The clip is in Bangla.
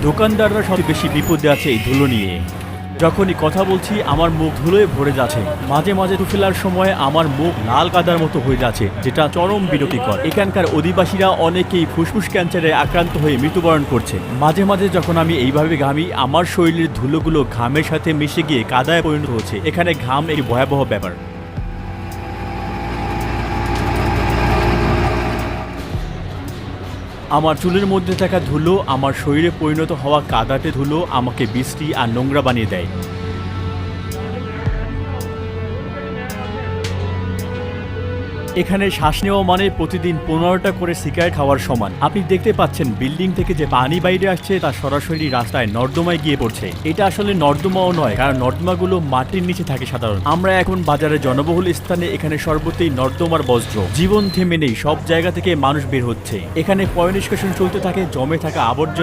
দোকানদাররা সবচেয়ে বেশি বিপদে আছে এই ধুলো নিয়ে। যখনই কথা বলছি আমার মুখ ধুলোয় ভরে যাচ্ছে, মাঝে মাঝে থু ফেলার সময় আমার মুখ লাল কাদার মতো হয়ে যাচ্ছে, যেটা চরম বিরক্তিকর। এখানকার অধিবাসীরা অনেকেই ফুসফুস ক্যান্সারে আক্রান্ত হয়ে মৃত্যুবরণ করছে। মাঝে মাঝে যখন আমি এইভাবে ঘামি, আমার শরীরের ধুলোগুলো ঘামের সাথে মিশে গিয়ে কাদায় পরিণত হচ্ছে। এখানে ঘাম একটি ভয়াবহ ব্যাপার। আমার চুলের মধ্যে থাকা ধুলো আমার শরীরে পরিণত হওয়া কাদাতে ধুলো আমাকে বিশ্রী আর নোংরা বানিয়ে দেয়। এখানে শ্বাস নেওয়া মানে প্রতিদিন 15টা করে সিগারেট খাওয়ার সমান। আপনি দেখতে পাচ্ছেন বিল্ডিং থেকে যে পানি বাইরে আসছে তা সরাসরি রাস্তায় নর্দমায় গিয়ে পড়ছে। এটা আসলে নর্দমাও নয়, কারণ নর্দমাগুলো মাটির নিচে থাকে সাধারণত। আমরা এখন বাজারে জনবহুল স্থানে, এখানে সর্বত্রই নর্দমার বজ্র। জীবন থেমে নেই, সব জায়গা থেকে মানুষ বের হচ্ছে। এখানে পয় নিষ্কাশন চলতে থাকে, জমে থাকা আবর্জনা